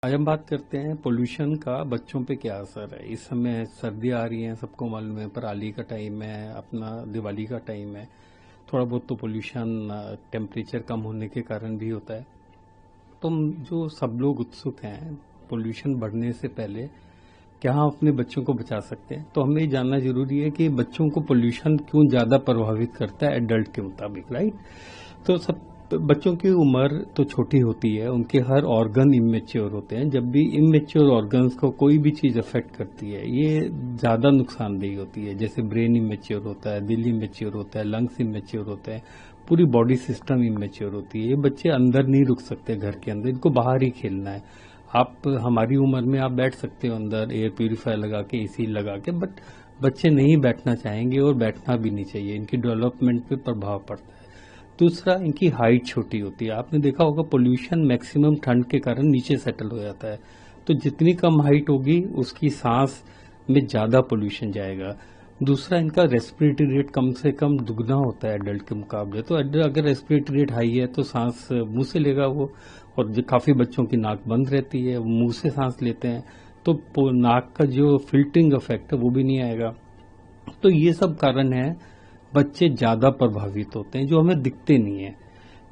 आज हम बात करते हैं पोल्यूशन का बच्चों पे क्या असर है। इस समय सर्दी आ रही है, सबको मालूम है, पराली का टाइम है, अपना दिवाली का टाइम है। थोड़ा बहुत तो पोल्यूशन टेम्परेचर कम होने के कारण भी होता है। तो जो सब लोग उत्सुक हैं पोल्यूशन बढ़ने से पहले क्या हम अपने बच्चों को बचा सकते हैं, तो हमें ये जानना जरूरी है कि बच्चों को पोल्यूशन क्यों ज्यादा प्रभावित करता है एडल्ट के मुताबिक, राइट। तो सब बच्चों की उम्र तो छोटी होती है, उनके हर ऑर्गन इमेच्योर होते हैं। जब भी इमेच्योर ऑर्गन्स को कोई भी चीज अफेक्ट करती है ये ज्यादा नुकसानदेही होती है। जैसे ब्रेन इमेच्योर होता है, दिल इमेच्योर होता है, लंग्स इमेच्योर होते हैं, पूरी बॉडी सिस्टम इमेच्योर होती है। ये बच्चे अंदर नहीं रुक सकते घर के अंदर, इनको बाहर ही खेलना है। आप हमारी उम्र में आप बैठ सकते हो अंदर एयर प्यूरिफायर लगा के, एसी लगा के, बट बच्चे नहीं बैठना चाहेंगे और बैठना भी नहीं चाहिए। इनकी डेवलपमेंट पे प्रभाव पड़ता है। दूसरा, इनकी हाइट छोटी होती है। आपने देखा होगा पोल्यूशन मैक्सिमम ठंड के कारण नीचे सेटल हो जाता है, तो जितनी कम हाइट होगी उसकी सांस में ज्यादा पोल्यूशन जाएगा। दूसरा, इनका रेस्पिरेटरी रेट कम से कम दुगना होता है एडल्ट के मुकाबले। तो अगर रेस्पिरेटरी रेट हाई है तो सांस मुंह से लेगा वो, और काफी बच्चों की नाक बंद रहती है, मुंह से सांस लेते हैं, तो नाक का जो फिल्टरिंग इफेक्ट है वो भी नहीं आएगा। तो ये सब कारण है बच्चे ज्यादा प्रभावित होते हैं, जो हमें दिखते नहीं है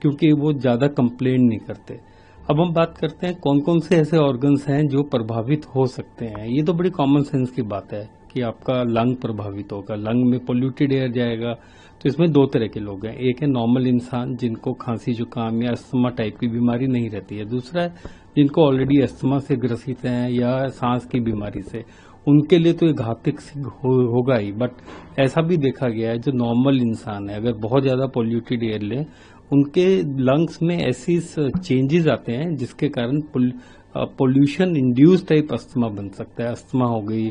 क्योंकि वो ज्यादा कंप्लेन नहीं करते। अब हम बात करते हैं कौन कौन से ऐसे ऑर्गन्स हैं जो प्रभावित हो सकते हैं। ये तो बड़ी कॉमन सेंस की बात है कि आपका लंग प्रभावित होगा, लंग में पोल्यूटेड एयर जाएगा। तो इसमें दो तरह के लोग हैं, एक है नॉर्मल इंसान जिनको खांसी जुकाम या अस्थमा टाइप की बीमारी नहीं रहती है, दूसरा है जिनको ऑलरेडी अस्थमा से ग्रसित हैं या सांस की बीमारी से। उनके लिए तो ये घातक होगा ही, बट ऐसा भी देखा गया है जो नॉर्मल इंसान है अगर बहुत ज्यादा पोल्यूटेड एयर ले, उनके लंग्स में ऐसी चेंजेस आते हैं जिसके कारण पोल्यूशन इंड्यूस टाइप अस्थमा बन सकता है। अस्थमा हो गई,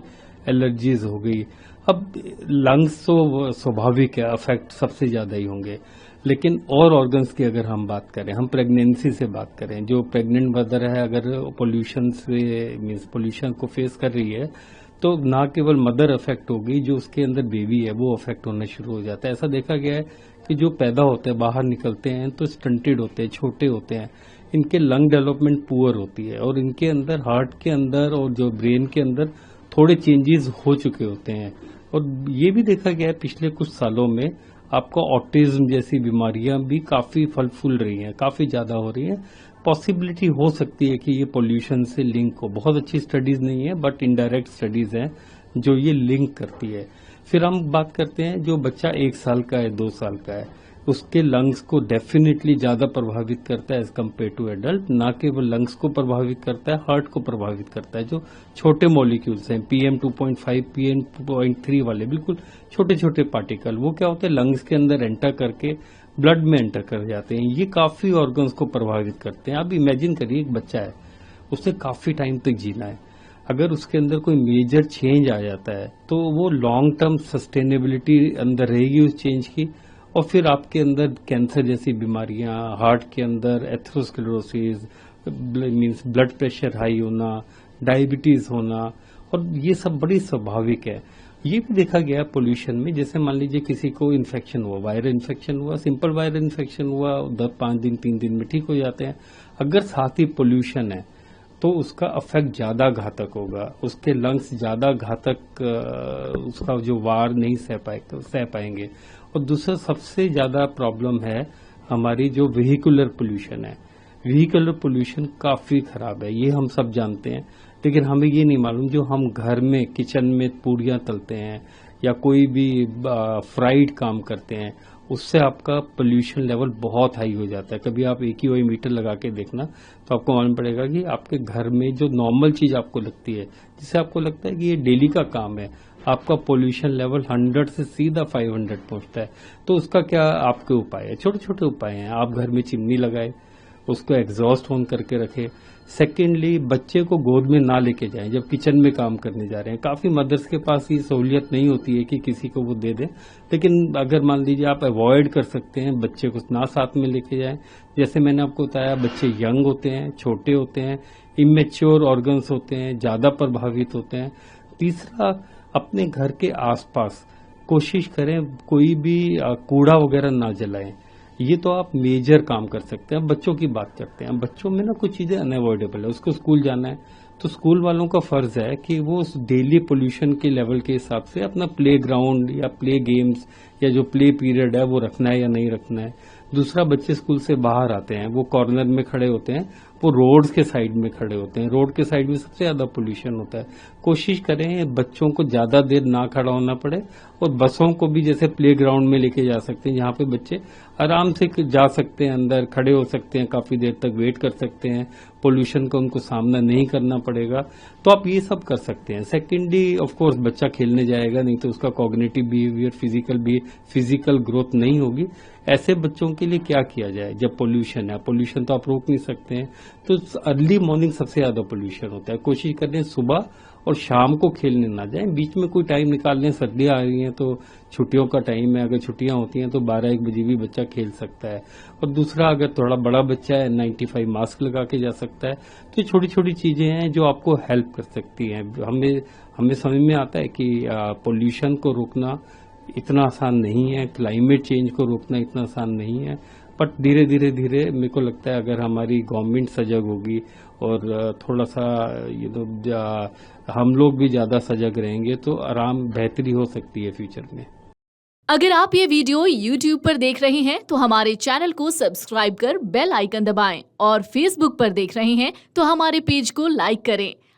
एलर्जीज हो गई। अब लंग्स तो स्वाभाविक है, अफेक्ट सबसे ज्यादा ही होंगे, लेकिन और ऑर्गन्स की अगर हम बात करें, हम प्रेगनेंसी से बात करें, जो प्रेग्नेंट मदर है अगर पोल्यूशन से मीन्स पोल्यूशन को फेस कर रही है तो ना केवल मदर अफेक्ट होगी, जो उसके अंदर बेबी है वो अफेक्ट होना शुरू हो जाता है। ऐसा देखा गया है कि जो पैदा होते हैं बाहर निकलते हैं तो स्टंटेड होते हैं, छोटे होते हैं, इनके लंग डेवलपमेंट पुअर होती है और इनके अंदर हार्ट के अंदर और जो ब्रेन के अंदर थोड़े चेंजेस हो चुके होते हैं। और ये भी देखा गया है पिछले कुछ सालों में आपका ऑटिज्म जैसी बीमारियां भी काफी फल फूल रही हैं, काफी ज्यादा हो रही हैं। पॉसिबिलिटी हो सकती है कि ये पोल्यूशन से लिंक हो। बहुत अच्छी स्टडीज नहीं है बट इनडायरेक्ट स्टडीज हैं जो ये लिंक करती है। फिर हम बात करते हैं जो बच्चा 1 साल का है, 2 साल का है, उसके लंग्स को डेफिनेटली ज्यादा प्रभावित करता है एज कम्पेयर टू एडल्ट। ना केवल लंग्स को प्रभावित करता है, हार्ट को प्रभावित करता है। जो छोटे मॉलिक्यूल्स हैं PM2.5 PM2.3 वाले बिल्कुल छोटे छोटे पार्टिकल, वो क्या होते हैं लंग्स के अंदर एंटर करके ब्लड में एंटर कर जाते हैं। ये काफी ऑर्गन्स को प्रभावित करते हैं। आप इमेजिन करिए एक बच्चा है, उसे काफी टाइम तक जीना है, अगर उसके अंदर कोई मेजर चेंज आ जाता है तो वो लॉन्ग टर्म सस्टेनेबिलिटी अंदर रहेगी उस चेंज की। और फिर आपके अंदर कैंसर जैसी बीमारियां, हार्ट के अंदर atherosclerosis means blood pressure high होना, डायबिटीज होना, और ये सब बड़ी स्वाभाविक है। ये भी देखा गया पोल्यूशन में, जैसे मान लीजिए किसी को इन्फेक्शन हुआ, वायरल इन्फेक्शन हुआ, सिंपल वायरल इन्फेक्शन हुआ, 5 दिन 3 दिन में ठीक हो जाते हैं। अगर साथ ही पोल्यूशन है तो उसका अफेक्ट ज्यादा घातक होगा, उसके लंग्स ज्यादा घातक उसका जो वार नहीं सह पाएंगे। और दूसरा सबसे ज्यादा प्रॉब्लम है हमारी जो व्हीकुलर पोल्यूशन है। व्हीकुलर पोल्यूशन काफी खराब है, ये हम सब जानते हैं, लेकिन हमें ये नहीं मालूम जो हम घर में किचन में पूड़ियां तलते हैं या कोई भी फ्राइड काम करते हैं, उससे आपका पोल्यूशन लेवल बहुत हाई हो जाता है। कभी आप AQI मीटर लगा के देखना तो आपको मालूम पड़ेगा कि आपके घर में जो नॉर्मल चीज आपको लगती है, जिससे आपको लगता है कि ये डेली का काम है, आपका पोल्यूशन लेवल 100 से सीधा 500 पहुंचता है। तो उसका क्या आपके उपाय है? छोटे छोटे उपाय हैं। आप घर में चिमनी लगाए, उसको एग्जॉस्ट ऑन करके रखे। सेकेंडली, बच्चे को गोद में ना लेके जाएं जब किचन में काम करने जा रहे हैं। काफी मदर्स के पास ये सहूलियत नहीं होती है कि किसी को वो दे दें, लेकिन अगर मान लीजिए आप अवॉइड कर सकते हैं, बच्चे को ना साथ में लेके जाएं। जैसे मैंने आपको बताया, बच्चे यंग होते हैं, छोटे होते हैं, इमेच्योर ऑर्गन्स होते हैं, ज्यादा प्रभावित होते हैं। तीसरा, अपने घर के आसपास कोशिश करें कोई भी कूड़ा वगैरह ना जलाएं। ये तो आप मेजर काम कर सकते हैं। अब बच्चों की बात करते हैं। बच्चों में ना कुछ चीजें अनअवॉइडेबल है, उसको स्कूल जाना है तो स्कूल वालों का फर्ज है कि वो उस डेली पोल्यूशन के लेवल के हिसाब से अपना प्ले ग्राउंड या प्ले गेम्स या जो प्ले पीरियड है वो रखना है या नहीं रखना है। दूसरा, बच्चे स्कूल से बाहर आते हैं, वो कॉर्नर में खड़े होते हैं, वो रोड्स के साइड में खड़े होते हैं। रोड के साइड में सबसे ज्यादा पोल्यूशन होता है। कोशिश करें बच्चों को ज्यादा देर ना खड़ा होना पड़े, और बसों को भी जैसे प्ले ग्राउंड में लेके जा सकते हैं जहां पे बच्चे आराम से जा सकते हैं, अंदर खड़े हो सकते हैं, काफी देर तक वेट कर सकते हैं, पोल्यूशन का उनको सामना नहीं करना पड़ेगा। तो आप ये सब कर सकते हैं। सेकेंडली, ऑफ कोर्स बच्चा खेलने जाएगा नहीं तो उसका कॉग्निटिव बिहेवियर, फिजिकल ग्रोथ नहीं होगी। ऐसे बच्चों के लिए क्या किया जाए जब पोल्यूशन है? पोल्यूशन तो आप रोक नहीं सकते हैं, तो अर्ली मॉर्निंग सबसे ज्यादा पोल्यूशन होता है। कोशिश करें सुबह और शाम को खेलने ना जाएं, बीच में कोई टाइम निकाल लें। सर्दियां आ रही हैं तो छुट्टियों का टाइम है, अगर छुट्टियां होती हैं तो 12-1 बजे भी बच्चा खेल सकता है। और दूसरा, अगर थोड़ा बड़ा बच्चा है 95 मास्क लगा के जा सकता है। तो ये छोटी छोटी चीजें हैं जो आपको हेल्प कर सकती हैं। हमें समझ में आता है कि पोल्यूशन को रोकना इतना आसान नहीं है, क्लाइमेट चेंज को रोकना इतना आसान नहीं है, बट धीरे धीरे मेरे को लगता है अगर हमारी गवर्नमेंट सजग होगी और थोड़ा सा हम लोग भी ज्यादा सजग रहेंगे तो आराम बेहतरी हो सकती है फ्यूचर में। अगर आप ये वीडियो YouTube पर देख रहे हैं तो हमारे चैनल को सब्सक्राइब कर बेल आइकन दबाएं, और Facebook पर देख रहे हैं तो हमारे पेज को लाइक करें।